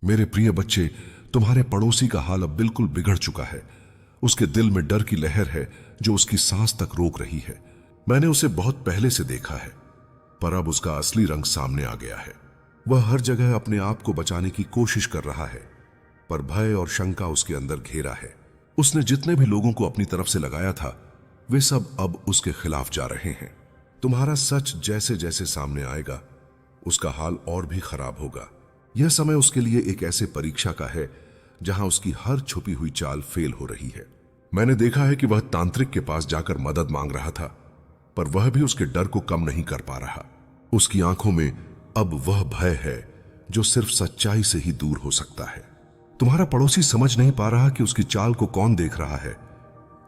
मेरे प्रिय बच्चे, तुम्हारे पड़ोसी का हाल अब बिल्कुल बिगड़ चुका है। उसके दिल में डर की लहर है जो उसकी सांस तक रोक रही है। मैंने उसे बहुत पहले से देखा है, पर अब उसका असली रंग सामने आ गया है। वह हर जगह अपने आप को बचाने की कोशिश कर रहा है, पर भय और शंका उसके अंदर घेरा है। उसने जितने भी लोगों को अपनी तरफ से लगाया था, वे सब अब उसके खिलाफ जा रहे हैं। तुम्हारा सच जैसे जैसे सामने आएगा, उसका हाल और भी खराब होगा। यह समय उसके लिए एक ऐसे परीक्षा का है जहां उसकी हर छुपी हुई चाल फेल हो रही है। मैंने देखा है कि वह तांत्रिक के पास जाकर मदद मांग रहा था, पर वह भी उसके डर को कम नहीं कर पा रहा। उसकी आंखों में अब वह भय है जो सिर्फ सच्चाई से ही दूर हो सकता है। तुम्हारा पड़ोसी समझ नहीं पा रहा कि उसकी चाल को कौन देख रहा है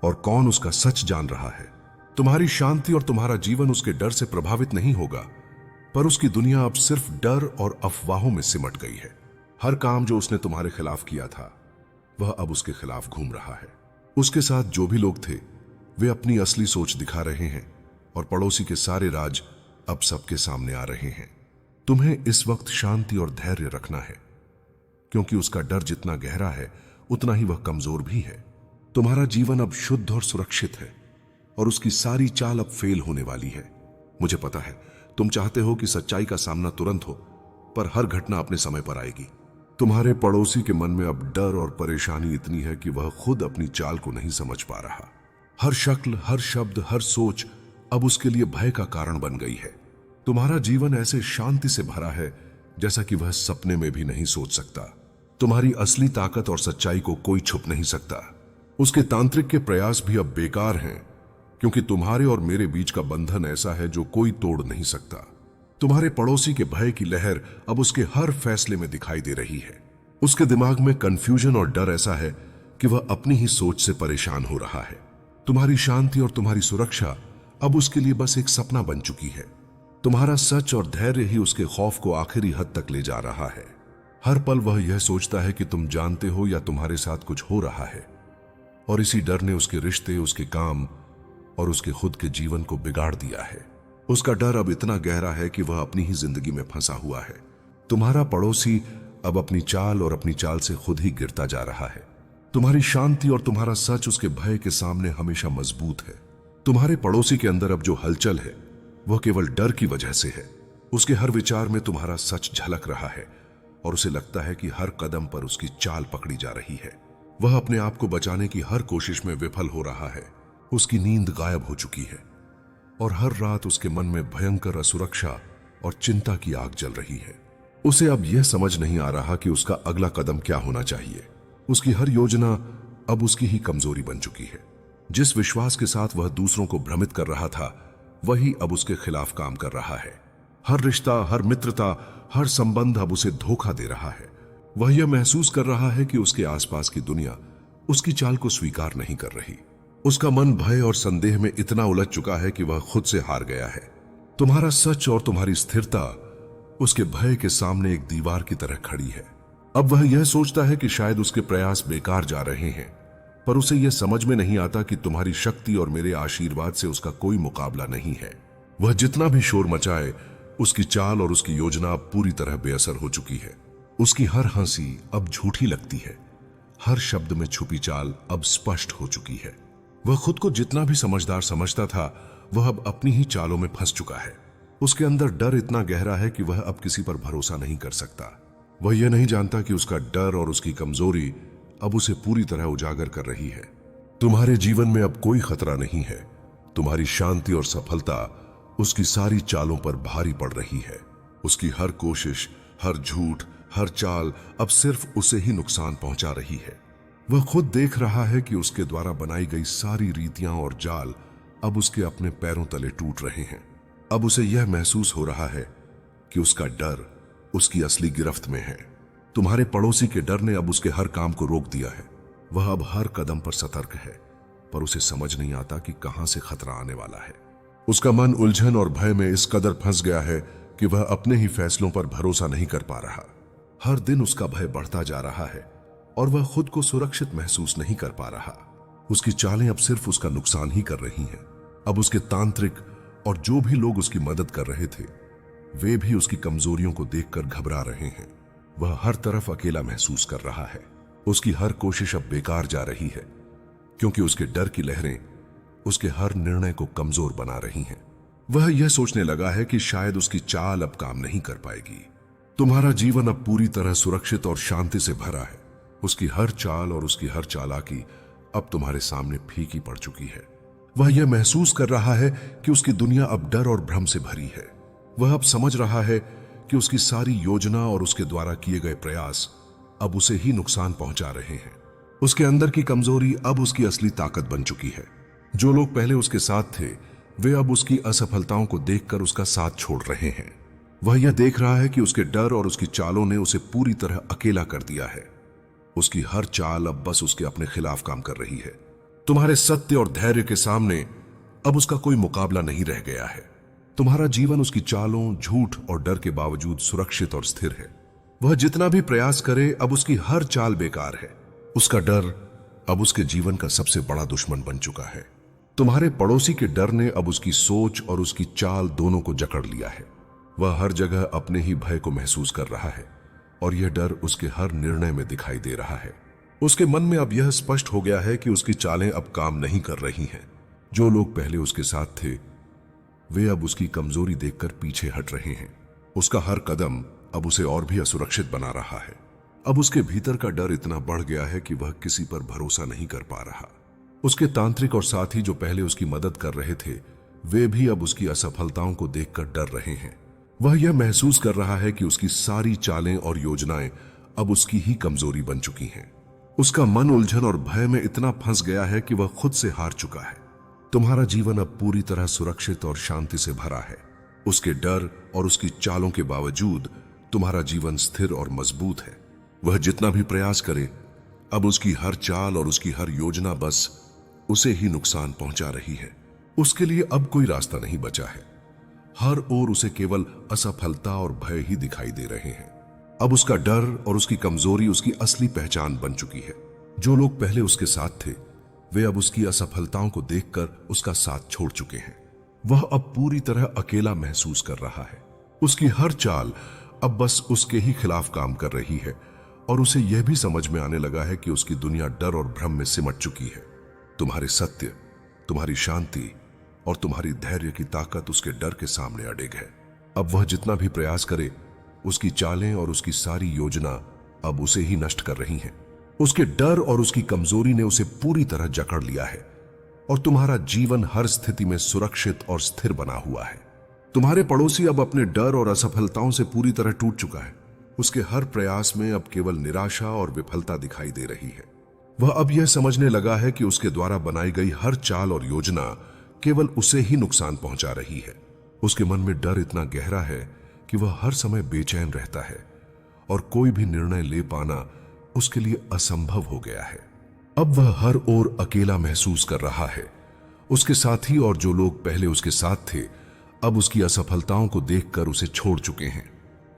और कौन उसका सच जान रहा है। तुम्हारी शांति और तुम्हारा जीवन उसके डर से प्रभावित नहीं होगा, पर उसकी दुनिया अब सिर्फ डर और अफवाहों में सिमट गई है। हर काम जो उसने तुम्हारे खिलाफ किया था, वह अब उसके खिलाफ घूम रहा है। उसके साथ जो भी लोग थे, वे अपनी असली सोच दिखा रहे हैं और पड़ोसी के सारे राज अब सबके सामने आ रहे हैं। तुम्हें इस वक्त शांति और धैर्य रखना है, क्योंकि उसका डर जितना गहरा है, उतना ही वह कमजोर भी है। तुम्हारा जीवन अब शुद्ध और सुरक्षित है और उसकी सारी चाल अब फेल होने वाली है। मुझे पता है तुम चाहते हो कि सच्चाई का सामना तुरंत हो, पर हर घटना अपने समय पर आएगी। तुम्हारे पड़ोसी के मन में अब डर और परेशानी इतनी है कि वह खुद अपनी चाल को नहीं समझ पा रहा। हर शक्ल, हर शब्द, हर सोच अब उसके लिए भय का कारण बन गई है। तुम्हारा जीवन ऐसे शांति से भरा है जैसा कि वह सपने में भी नहीं सोच सकता। तुम्हारी असली ताकत और सच्चाई को कोई छुप नहीं सकता। उसके तांत्रिक के प्रयास भी अब बेकार हैं, क्योंकि तुम्हारे और मेरे बीच का बंधन ऐसा है जो कोई तोड़ नहीं सकता। तुम्हारे पड़ोसी के भय की लहर अब उसके हर फैसले में दिखाई दे रही है। उसके दिमाग में कंफ्यूजन और डर ऐसा है कि वह अपनी ही सोच से परेशान हो रहा है। तुम्हारी शांति और तुम्हारी सुरक्षा अब उसके लिए बस एक सपना बन चुकी है। तुम्हारा सच और धैर्य ही उसके खौफ को आखिरी हद तक ले जा रहा है। हर पल वह यह सोचता है कि तुम जानते हो या तुम्हारे साथ कुछ हो रहा है, और इसी डर ने उसके रिश्ते, उसके काम और उसके खुद के जीवन को बिगाड़ दिया है। उसका डर अब इतना गहरा है कि वह अपनी ही जिंदगी में फंसा हुआ है। तुम्हारा पड़ोसी अब अपनी चाल और अपनी चाल से खुद ही गिरता जा रहा है। तुम्हारी शांति और तुम्हारा सच उसके भय के सामने हमेशा मजबूत है। तुम्हारे पड़ोसी के अंदर अब जो हलचल है, वह केवल डर की वजह से है। उसके हर विचार में तुम्हारा सच झलक रहा है और उसे लगता है कि हर कदम पर उसकी चाल पकड़ी जा रही है। वह अपने आप को बचाने की हर कोशिश में विफल हो रहा है। उसकी नींद गायब हो चुकी है और हर रात उसके मन में भयंकर असुरक्षा और चिंता की आग जल रही है। उसे अब यह समझ नहीं आ रहा कि उसका अगला कदम क्या होना चाहिए। उसकी हर योजना अब उसकी ही कमजोरी बन चुकी है। जिस विश्वास के साथ वह दूसरों को भ्रमित कर रहा था, वही अब उसके खिलाफ काम कर रहा है। हर रिश्ता, हर मित्रता, हर संबंध अब उसे धोखा दे रहा है। वह यह महसूस कर रहा है कि उसके आसपास की दुनिया उसकी चाल को स्वीकार नहीं कर रही। उसका मन भय और संदेह में इतना उलझ चुका है कि वह खुद से हार गया है। तुम्हारा सच और तुम्हारी स्थिरता उसके भय के सामने एक दीवार की तरह खड़ी है। अब वह यह सोचता है कि शायद उसके प्रयास बेकार जा रहे हैं, पर उसे यह समझ में नहीं आता कि तुम्हारी शक्ति और मेरे आशीर्वाद से उसका कोई मुकाबला नहीं है। वह जितना भी शोर मचाए, उसकी चाल और उसकी योजना अब पूरी तरह बेअसर हो चुकी है। उसकी हर हंसी अब झूठी लगती है। हर शब्द में छुपी चाल अब स्पष्ट हो चुकी है। वह खुद को जितना भी समझदार समझता था, वह अब अपनी ही चालों में फंस चुका है। उसके अंदर डर इतना गहरा है कि वह अब किसी पर भरोसा नहीं कर सकता। वह यह नहीं जानता कि उसका डर और उसकी कमजोरी अब उसे पूरी तरह उजागर कर रही है। तुम्हारे जीवन में अब कोई खतरा नहीं है। तुम्हारी शांति और सफलता उसकी सारी चालों पर भारी पड़ रही है। उसकी हर कोशिश, हर झूठ, हर चाल अब सिर्फ उसे ही नुकसान पहुंचा रही है। वह खुद देख रहा है कि उसके द्वारा बनाई गई सारी रीतियां और जाल अब उसके अपने पैरों तले टूट रहे हैं। अब उसे यह महसूस हो रहा है कि उसका डर उसकी असली गिरफ्त में है। तुम्हारे पड़ोसी के डर ने अब उसके हर काम को रोक दिया है। वह अब हर कदम पर सतर्क है, पर उसे समझ नहीं आता कि कहां से खतरा आने वाला है। उसका मन उलझन और भय में इस कदर फंस गया है कि वह अपने ही फैसलों पर भरोसा नहीं कर पा रहा। हर दिन उसका भय बढ़ता जा रहा है और वह खुद को सुरक्षित महसूस नहीं कर पा रहा। उसकी चालें अब सिर्फ उसका नुकसान ही कर रही हैं। अब उसके तांत्रिक और जो भी लोग उसकी मदद कर रहे थे, वे भी उसकी कमजोरियों को देखकर घबरा रहे हैं। वह हर तरफ अकेला महसूस कर रहा है। उसकी हर कोशिश अब बेकार जा रही है, क्योंकि उसके डर की लहरें उसके हर निर्णय को कमजोर बना रही हैं। वह यह सोचने लगा है कि शायद उसकी चाल अब काम नहीं कर पाएगी। तुम्हारा जीवन अब पूरी तरह सुरक्षित और शांति से भरा है। उसकी हर चाल और उसकी हर चालाकी अब तुम्हारे सामने फीकी पड़ चुकी है। वह यह महसूस कर रहा है कि उसकी दुनिया अब डर और भ्रम से भरी है। वह अब समझ रहा है कि उसकी सारी योजना और उसके द्वारा किए गए प्रयास अब उसे ही नुकसान पहुंचा रहे हैं। उसके अंदर की कमजोरी अब उसकी असली ताकत बन चुकी है। जो लोग पहले उसके साथ थे, वे अब उसकी असफलताओं को देखकर उसका साथ छोड़ रहे हैं। वह यह देख रहा है कि उसके डर और उसकी चालों ने उसे पूरी तरह अकेला कर दिया है। उसकी हर चाल अब बस उसके अपने खिलाफ काम कर रही है। तुम्हारे सत्य और धैर्य के सामने अब उसका कोई मुकाबला नहीं रह गया है। तुम्हारा जीवन उसकी चालों, झूठ और डर के बावजूद सुरक्षित और स्थिर है। वह जितना भी प्रयास करे, अब उसकी हर चाल बेकार है। उसका डर अब उसके जीवन का सबसे बड़ा दुश्मन बन चुका है। तुम्हारे पड़ोसी के डर ने अब उसकी सोच और उसकी चाल दोनों को जकड़ लिया है। वह हर जगह अपने ही भय को महसूस कर रहा है और यह डर उसके हर निर्णय में दिखाई दे रहा है। उसके मन में अब यह स्पष्ट हो गया है कि उसकी चालें अब काम नहीं कर रही हैं। जो लोग पहले उसके साथ थे, वे अब उसकी कमजोरी देखकर पीछे हट रहे हैं। उसका हर कदम अब उसे और भी असुरक्षित बना रहा है। अब उसके भीतर का डर इतना बढ़ गया है कि वह किसी पर भरोसा नहीं कर पा रहा। उसके तांत्रिक और साथी जो पहले उसकी मदद कर रहे थे, वे भी अब उसकी असफलताओं को देखकर डर रहे हैं। वह यह महसूस कर रहा है कि उसकी सारी चालें और योजनाएं अब उसकी ही कमजोरी बन चुकी हैं। उसका मन उलझन और भय में इतना फंस गया है कि वह खुद से हार चुका है। तुम्हारा जीवन अब पूरी तरह सुरक्षित और शांति से भरा है। उसके डर और उसकी चालों के बावजूद तुम्हारा जीवन स्थिर और मजबूत है। वह जितना भी प्रयास करे, अब उसकी हर चाल और उसकी हर योजना बस उसे ही नुकसान पहुंचा रही है। उसके लिए अब कोई रास्ता नहीं बचा है। हर ओर उसे केवल असफलता और भय ही दिखाई दे रहे हैं। अब उसका डर और उसकी कमजोरी उसकी असली पहचान बन चुकी है। जो लोग पहले उसके साथ थे, वे अब उसकी असफलताओं को देखकर उसका साथ छोड़ चुके हैं। वह अब पूरी तरह अकेला महसूस कर रहा है। उसकी हर चाल अब बस उसके ही खिलाफ काम कर रही है और उसे यह भी समझ में आने लगा है कि उसकी दुनिया डर और भ्रम में सिमट चुकी है। तुम्हारे सत्य, तुम्हारी शांति और तुम्हारी धैर्य की ताकत उसके डर के सामने अडिग है। अब वह जितना भी प्रयास करे, उसकी चालें और उसकी सारी योजना अब उसे ही नष्ट कर रही हैं। उसके डर और उसकी कमजोरी ने उसे पूरी तरह जकड़ लिया है और तुम्हारा जीवन हर स्थिति में सुरक्षित और स्थिर बना हुआ है। तुम्हारे पड़ोसी अब अपने डर और असफलताओं से पूरी तरह टूट चुका है। उसके हर प्रयास में अब केवल निराशा और विफलता दिखाई दे रही है। वह अब यह समझने लगा है कि उसके द्वारा बनाई गई हर चाल और योजना केवल उसे ही नुकसान पहुंचा रही है। उसके मन में डर इतना गहरा है कि वह हर समय बेचैन रहता है और कोई भी निर्णय ले पाना उसके लिए असंभव हो गया है। अब वह हर ओर अकेला महसूस कर रहा है। उसके साथी और जो लोग पहले उसके साथ थे, अब उसकी असफलताओं को देखकर उसे छोड़ चुके हैं।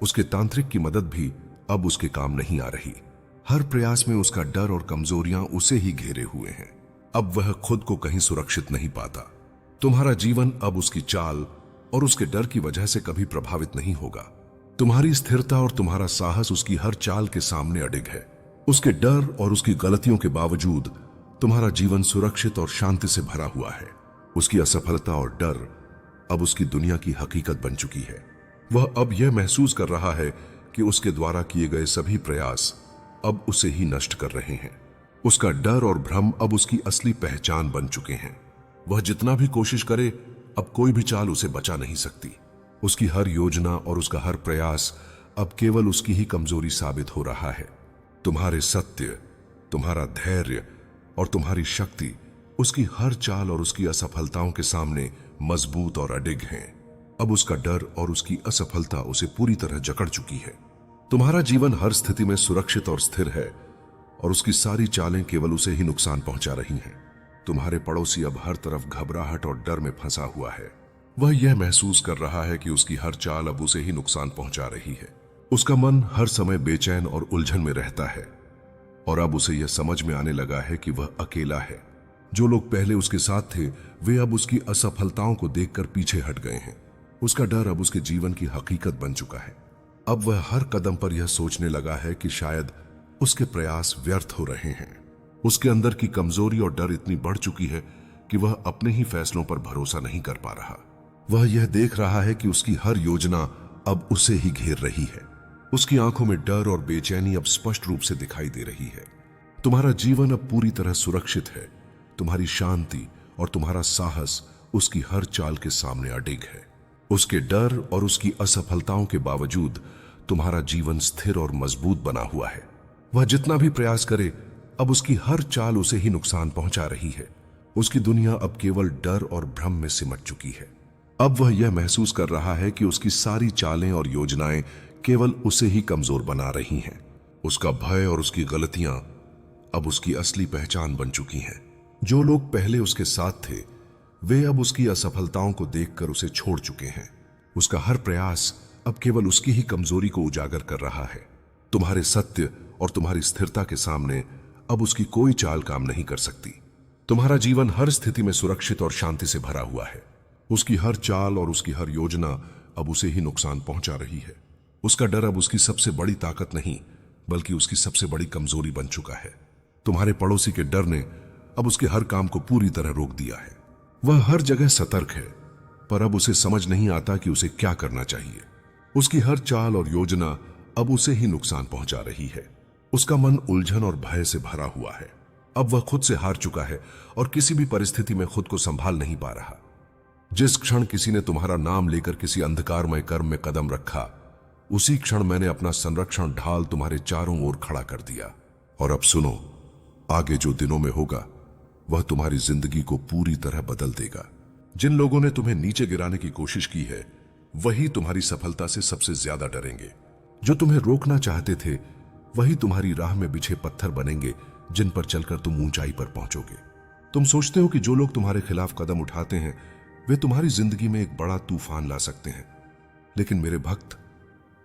उसके तांत्रिक की मदद भी अब उसके काम नहीं आ रही। हर प्रयास में उसका डर और कमजोरियां उसे ही घेरे हुए हैं। अब वह खुद को कहीं सुरक्षित नहीं पाता। तुम्हारा जीवन अब उसकी चाल और उसके डर की वजह से कभी प्रभावित नहीं होगा। तुम्हारी स्थिरता और तुम्हारा साहस उसकी हर चाल के सामने अडिग है। उसके डर और उसकी गलतियों के बावजूद तुम्हारा जीवन सुरक्षित और शांति से भरा हुआ है। उसकी असफलता और डर अब उसकी दुनिया की हकीकत बन चुकी है। वह अब यह महसूस कर रहा है कि उसके द्वारा किए गए सभी प्रयास अब उसे ही नष्ट कर रहे हैं। उसका डर और भ्रम अब उसकी असली पहचान बन चुके हैं। वह जितना भी कोशिश करे, अब कोई भी चाल उसे बचा नहीं सकती। उसकी हर योजना और उसका हर प्रयास अब केवल उसकी ही कमजोरी साबित हो रहा है। तुम्हारे सत्य, तुम्हारा धैर्य और तुम्हारी शक्ति उसकी हर चाल और उसकी असफलताओं के सामने मजबूत और अडिग हैं। अब उसका डर और उसकी असफलता उसे पूरी तरह जकड़ चुकी है। तुम्हारा जीवन हर स्थिति में सुरक्षित और स्थिर है और उसकी सारी चालें केवल उसे ही नुकसान पहुंचा रही हैं। तुम्हारे पड़ोसी अब हर तरफ घबराहट और डर में फंसा हुआ है। वह यह महसूस कर रहा है कि उसकी हर चाल अब उसे ही नुकसान पहुंचा रही है। उसका मन हर समय बेचैन और उलझन में रहता है और अब उसे यह समझ में आने लगा है कि वह अकेला है। जो लोग पहले उसके साथ थे, वे अब उसकी असफलताओं को देखकर पीछे हट गए हैं। उसका डर अब उसके जीवन की हकीकत बन चुका है। अब वह हर कदम पर यह सोचने लगा है कि शायद उसके प्रयास व्यर्थ हो रहे हैं। उसके अंदर की कमजोरी और डर इतनी बढ़ चुकी है कि वह अपने ही फैसलों पर भरोसा नहीं कर पा रहा। वह यह देख रहा है कि उसकी हर योजना अब उसे ही घेर रही है। उसकी आंखों में डर और बेचैनी अब स्पष्ट रूप से दिखाई दे रही है। तुम्हारा जीवन अब पूरी तरह सुरक्षित है। तुम्हारी शांति और तुम्हारा साहस उसकी हर चाल के सामने अडिग है। उसके डर और उसकी असफलताओं के बावजूद तुम्हारा जीवन स्थिर और मजबूत बना हुआ है। वह जितना भी प्रयास करे, अब उसकी हर चाल उसे ही नुकसान पहुंचा रही है। उसकी दुनिया अब केवल डर और भ्रम में सिमट चुकी है। अब वह यह महसूस कर रहा है कि उसकी सारी चालें और योजनाएं केवल उसे ही कमजोर बना रही हैं। उसका भय और उसकी गलतियां अब उसकी असली पहचान बन चुकी हैं। जो लोग पहले उसके साथ थे, वे अब उसकी असफलताओं को देखकर उसे छोड़ चुके हैं। उसका हर प्रयास अब केवल उसकी ही कमजोरी को उजागर कर रहा है। तुम्हारे सत्य और तुम्हारी स्थिरता के सामने अब उसकी कोई चाल काम नहीं कर सकती। तुम्हारा जीवन हर स्थिति में सुरक्षित और शांति से भरा हुआ है। उसकी हर चाल और उसकी हर योजना अब उसे ही नुकसान पहुंचा रही है। उसका डर अब उसकी सबसे बड़ी ताकत नहीं, बल्कि उसकी सबसे बड़ी कमजोरी बन चुका है। तुम्हारे पड़ोसी के डर ने अब उसके हर काम को पूरी तरह रोक दिया है। वह हर जगह सतर्क है, पर अब उसे समझ नहीं आता कि उसे क्या करना चाहिए। उसकी हर चाल और योजना अब उसे ही नुकसान पहुंचा रही है। उसका मन उलझन और भय से भरा हुआ है। अब वह खुद से हार चुका है और किसी भी परिस्थिति में खुद को संभाल नहीं पा रहा। जिस क्षण किसी ने तुम्हारा नाम लेकर किसी अंधकारमय कर्म में कदम रखा, उसी क्षण मैंने अपना संरक्षण ढाल तुम्हारे चारों ओर खड़ा कर दिया। और अब सुनो, आगे जो दिनों में होगा वह तुम्हारी जिंदगी को पूरी तरह बदल देगा। जिन लोगों ने तुम्हें नीचे गिराने की कोशिश की है, वही तुम्हारी सफलता से सबसे ज्यादा डरेंगे। जो तुम्हें रोकना चाहते थे, वही तुम्हारी राह में बिछे पत्थर बनेंगे जिन पर चलकर तुम ऊंचाई पर पहुंचोगे। तुम सोचते हो कि जो लोग तुम्हारे खिलाफ कदम उठाते हैं, वे तुम्हारी जिंदगी में एक बड़ा तूफान ला सकते हैं, लेकिन मेरे भक्त,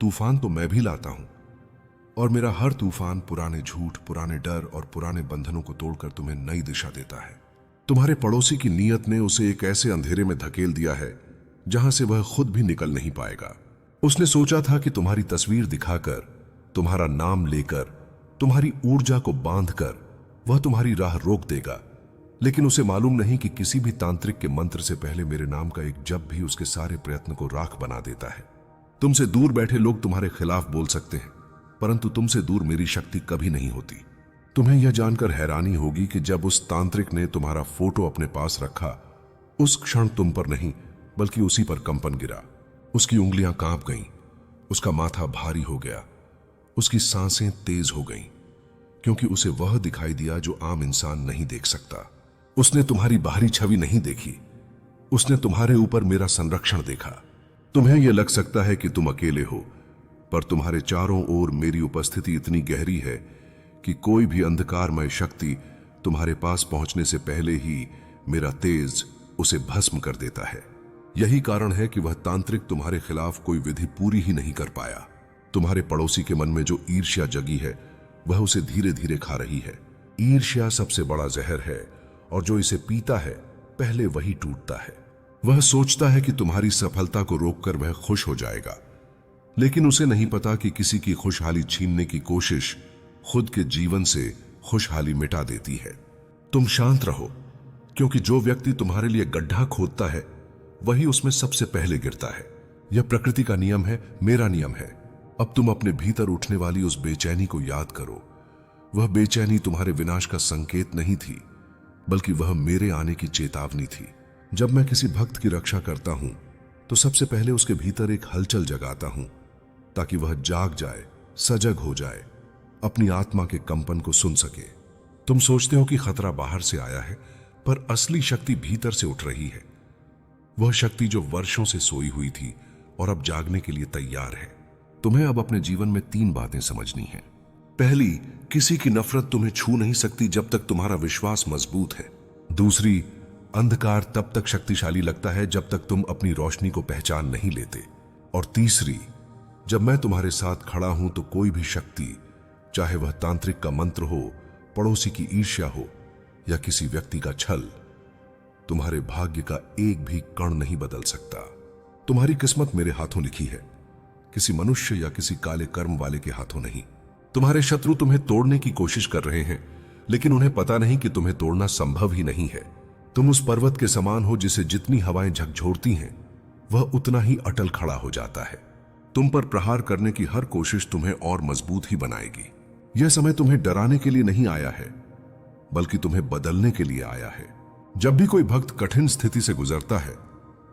तूफान तो मैं भी लाता हूं, और मेरा हर तूफान पुराने झूठ, पुराने डर और पुराने बंधनों को तोड़कर तुम्हें नई दिशा देता है। तुम्हारे पड़ोसी की नीयत ने उसे एक ऐसे अंधेरे में धकेल दिया है जहां से वह खुद भी निकल नहीं पाएगा। उसने सोचा था कि तुम्हारी तस्वीर दिखाकर, तुम्हारा नाम लेकर, तुम्हारी ऊर्जा को बांधकर वह तुम्हारी राह रोक देगा, लेकिन उसे मालूम नहीं कि किसी भी तांत्रिक के मंत्र से पहले मेरे नाम का एक जप भी उसके सारे प्रयत्न को राख बना देता है। तुमसे दूर बैठे लोग तुम्हारे खिलाफ बोल सकते हैं, परंतु तुमसे दूर मेरी शक्ति कभी नहीं होती। तुम्हें यह जानकर हैरानी होगी कि जब उस तांत्रिक ने तुम्हारा फोटो अपने पास रखा, उस क्षण तुम पर नहीं बल्कि उसी पर कंपन गिरा। उसकी उंगलियां कांप गईं, उसका माथा भारी हो गया, उसकी सांसें तेज हो गईं, क्योंकि उसे वह दिखाई दिया जो आम इंसान नहीं देख सकता। उसने तुम्हारी बाहरी छवि नहीं देखी, उसने तुम्हारे ऊपर मेरा संरक्षण देखा। तुम्हें यह लग सकता है कि तुम अकेले हो, पर तुम्हारे चारों ओर मेरी उपस्थिति इतनी गहरी है कि कोई भी अंधकारमय शक्ति तुम्हारे पास पहुंचने से पहले ही मेरा तेज उसे भस्म कर देता है। यही कारण है कि वह तांत्रिक तुम्हारे खिलाफ कोई विधि पूरी ही नहीं कर पाया। तुम्हारे पड़ोसी के मन में जो ईर्ष्या जगी है, वह उसे धीरे धीरे खा रही है। ईर्ष्या सबसे बड़ा जहर है, और जो इसे पीता है पहले वही टूटता है। वह सोचता है कि तुम्हारी सफलता को रोककर वह खुश हो जाएगा, लेकिन उसे नहीं पता कि किसी की खुशहाली छीनने की कोशिश खुद के जीवन से खुशहाली मिटा देती है। तुम शांत रहो, क्योंकि जो व्यक्ति तुम्हारे लिए गड्ढा खोदता है वही उसमें सबसे पहले गिरता है। यह प्रकृति का नियम है, मेरा नियम है। अब तुम अपने भीतर उठने वाली उस बेचैनी को याद करो। वह बेचैनी तुम्हारे विनाश का संकेत नहीं थी, बल्कि वह मेरे आने की चेतावनी थी। जब मैं किसी भक्त की रक्षा करता हूं, तो सबसे पहले उसके भीतर एक हलचल जगाता हूं, ताकि वह जाग जाए, सजग हो जाए, अपनी आत्मा के कंपन को सुन सके। तुम सोचते हो कि खतरा बाहर से आया है, पर असली शक्ति भीतर से उठ रही है। वह शक्ति जो वर्षों से सोई हुई थी और अब जागने के लिए तैयार है। तुम्हें अब अपने जीवन में 3 बातें समझनी हैं। पहली, किसी की नफरत तुम्हें छू नहीं सकती जब तक तुम्हारा विश्वास मजबूत है। दूसरी, अंधकार तब तक शक्तिशाली लगता है जब तक तुम अपनी रोशनी को पहचान नहीं लेते। और तीसरी, जब मैं तुम्हारे साथ खड़ा हूं तो कोई भी शक्ति, चाहे वह तांत्रिक का मंत्र हो, पड़ोसी की ईर्ष्या हो या किसी व्यक्ति का छल, तुम्हारे भाग्य का एक भी कण नहीं बदल सकता। तुम्हारी किस्मत मेरे हाथों लिखी है। किसी मनुष्य या किसी काले कर्म वाले के हाथों नहीं। तुम्हारे शत्रु तुम्हें तोड़ने की कोशिश कर रहे हैं, लेकिन उन्हें पता नहीं कि तुम्हें तोड़ना संभव ही नहीं है। तुम उस पर्वत के समान हो जिसे जितनी हवाएं झकझोरती हैं, वह उतना ही अटल खड़ा हो जाता है। तुम पर प्रहार करने की हर कोशिश तुम्हें और मजबूत ही बनाएगी। यह समय तुम्हें डराने के लिए नहीं आया है, बल्कि तुम्हें बदलने के लिए आया है। जब भी कोई भक्त कठिन स्थिति से गुजरता है,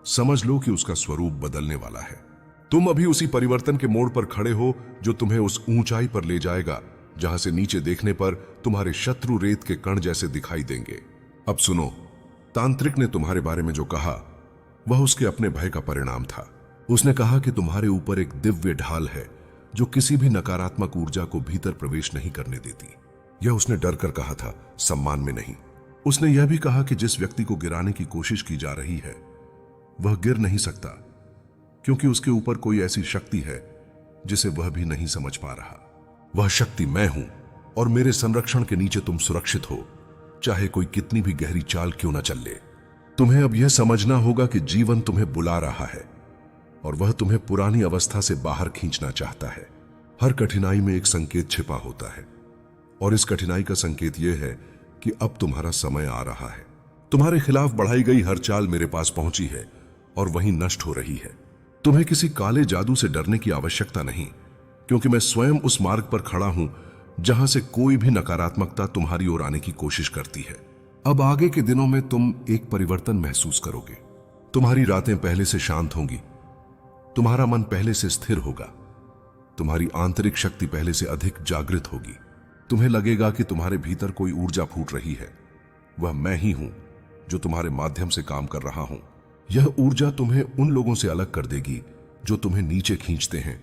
समझ लो कि उसका स्वरूप बदलने वाला है। तुम अभी उसी परिवर्तन के मोड़ पर खड़े हो जो तुम्हें उस ऊंचाई पर ले जाएगा जहां से नीचे देखने पर तुम्हारे शत्रु रेत के कण जैसे दिखाई देंगे। अब सुनो, तांत्रिक ने तुम्हारे बारे में जो कहा वह उसके अपने भय का परिणाम था। उसने कहा कि तुम्हारे ऊपर एक दिव्य ढाल है जो किसी भी नकारात्मक ऊर्जा को भीतर प्रवेश नहीं करने देती। यह उसने डर कर कहा था, सम्मान में नहीं। उसने यह भी कहा कि जिस व्यक्ति को गिराने की कोशिश की जा रही है वह गिर नहीं सकता, क्योंकि उसके ऊपर कोई ऐसी शक्ति है जिसे वह भी नहीं समझ पा रहा। वह शक्ति मैं हूं और मेरे संरक्षण के नीचे तुम सुरक्षित हो, चाहे कोई कितनी भी गहरी चाल क्यों न चल ले। तुम्हें अब यह समझना होगा कि जीवन तुम्हें बुला रहा है और वह तुम्हें पुरानी अवस्था से बाहर खींचना चाहता है। हर कठिनाई में एक संकेत छिपा होता है और इस कठिनाई का संकेत यह है कि अब तुम्हारा समय आ रहा है। तुम्हारे खिलाफ बढ़ाई गई हर चाल मेरे पास पहुंची है और वहीं नष्ट हो रही है। तुम्हें किसी काले जादू से डरने की आवश्यकता नहीं, क्योंकि मैं स्वयं उस मार्ग पर खड़ा हूं जहां से कोई भी नकारात्मकता तुम्हारी ओर आने की कोशिश करती है। अब आगे के दिनों में तुम एक परिवर्तन महसूस करोगे। तुम्हारी रातें पहले से शांत होंगी, तुम्हारा मन पहले से स्थिर होगा, तुम्हारी आंतरिक शक्ति पहले से अधिक जागृत होगी। तुम्हें लगेगा कि तुम्हारे भीतर कोई ऊर्जा फूट रही है। वह मैं ही हूं जो तुम्हारे माध्यम से काम कर रहा हूं। यह ऊर्जा तुम्हें उन लोगों से अलग कर देगी जो तुम्हें नीचे खींचते हैं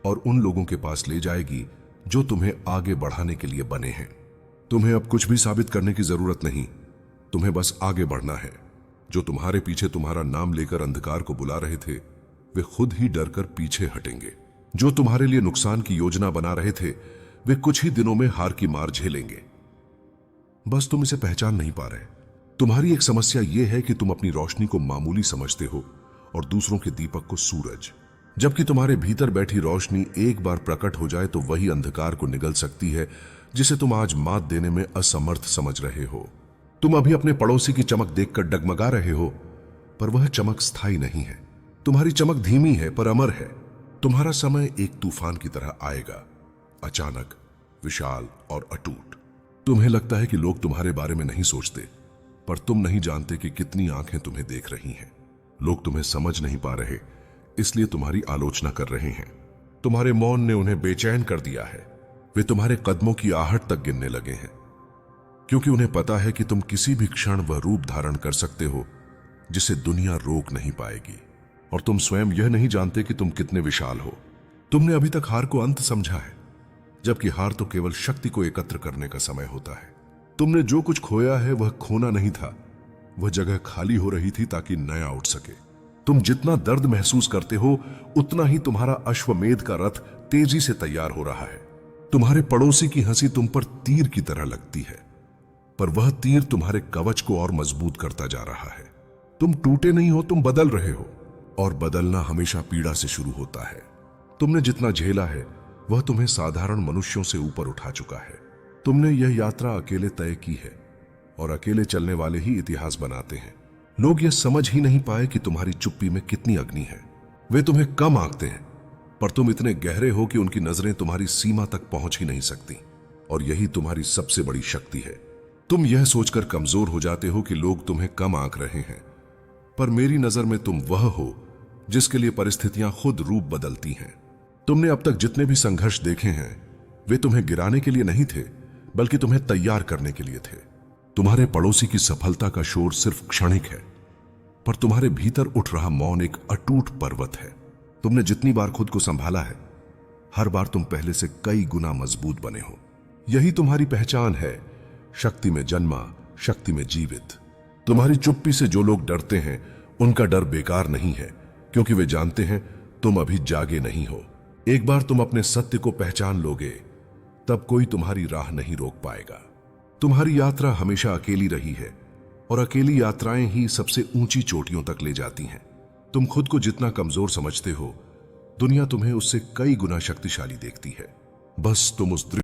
और उन लोगों के पास ले जाएगी जो तुम्हें आगे बढ़ाने के लिए बने हैं। तुम्हें अब कुछ भी साबित करने की जरूरत नहीं, तुम्हें बस आगे बढ़ना है। जो तुम्हारे पीछे तुम्हारा नाम लेकर अंधकार को बुला रहे थे, वे खुद ही डरकर पीछे हटेंगे। जो तुम्हारे लिए नुकसान की योजना बना रहे थे, वे कुछ ही दिनों में हार की मार झेलेंगे। बस तुम इसे पहचान नहीं पा रहे। तुम्हारी एक समस्या यह है कि तुम अपनी रोशनी को मामूली समझते हो और दूसरों के दीपक को सूरज। जबकि तुम्हारे भीतर बैठी रोशनी एक बार प्रकट हो जाए तो वही अंधकार को निगल सकती है जिसे तुम आज मात देने में असमर्थ समझ रहे हो। तुम अभी अपने पड़ोसी की चमक देखकर डगमगा रहे हो, पर वह चमक स्थायी नहीं है। तुम्हारी चमक धीमी है पर अमर है। तुम्हारा समय एक तूफान की तरह आएगा, अचानक, विशाल और अटूट। तुम्हें लगता है कि लोग तुम्हारे बारे में नहीं सोचते, पर तुम नहीं जानते कि कितनी आंखें तुम्हें देख रही हैं। लोग तुम्हें समझ नहीं पा रहे, इसलिए तुम्हारी आलोचना कर रहे हैं। तुम्हारे मौन ने उन्हें बेचैन कर दिया है। वे तुम्हारे कदमों की आहट तक गिनने लगे हैं, क्योंकि उन्हें पता है कि तुम किसी भी क्षण वह रूप धारण कर सकते हो जिसे दुनिया रोक नहीं पाएगी। और तुम स्वयं यह नहीं जानते कि तुम कितने विशाल हो। तुमने अभी तक हार को अंत समझा है, जबकि हार तो केवल शक्ति को एकत्र करने का समय होता है। तुमने जो कुछ खोया है वह खोना नहीं था, वह जगह खाली हो रही थी ताकि नया उठ सके। तुम जितना दर्द महसूस करते हो, उतना ही तुम्हारा अश्वमेध का रथ तेजी से तैयार हो रहा है। तुम्हारे पड़ोसी की हंसी तुम पर तीर की तरह लगती है, पर वह तीर तुम्हारे कवच को और मजबूत करता जा रहा है। तुम टूटे नहीं हो, तुम बदल रहे हो, और बदलना हमेशा पीड़ा से शुरू होता है। तुमने जितना झेला है वह तुम्हें साधारण मनुष्यों से ऊपर उठा चुका है। तुमने यह यात्रा अकेले तय की है, और अकेले चलने वाले ही इतिहास बनाते हैं। लोग यह समझ ही नहीं पाए कि तुम्हारी चुप्पी में कितनी अग्नि है। वे तुम्हें कम आंकते हैं, पर तुम इतने गहरे हो कि उनकी नजरें तुम्हारी सीमा तक पहुंच ही नहीं सकती, और यही तुम्हारी सबसे बड़ी शक्ति है। तुम यह सोचकर कमजोर हो जाते हो कि लोग तुम्हें कम आंक रहे हैं, पर मेरी नजर में तुम वह हो जिसके लिए परिस्थितियां खुद रूप बदलती हैं। तुमने अब तक जितने भी संघर्ष देखे हैं, वे तुम्हें गिराने के लिए नहीं थे, बल्कि तुम्हें तैयार करने के लिए थे। तुम्हारे पड़ोसी की सफलता का शोर सिर्फ क्षणिक है, पर तुम्हारे भीतर उठ रहा मौन एक अटूट पर्वत है। तुमने जितनी बार खुद को संभाला है, हर बार तुम पहले से कई गुना मजबूत बने हो। यही तुम्हारी पहचान है, शक्ति में जन्मा, शक्ति में जीवित। तुम्हारी चुप्पी से जो लोग डरते हैं, उनका डर बेकार नहीं है, क्योंकि वे जानते हैं तुम अभी जागे नहीं हो। एक बार तुम अपने सत्य को पहचान लोगे, तब कोई तुम्हारी राह नहीं रोक पाएगा। तुम्हारी यात्रा हमेशा अकेली रही है, और अकेली यात्राएं ही सबसे ऊंची चोटियों तक ले जाती हैं। तुम खुद को जितना कमजोर समझते हो, दुनिया तुम्हें उससे कई गुना शक्तिशाली देखती है। बस तुम उस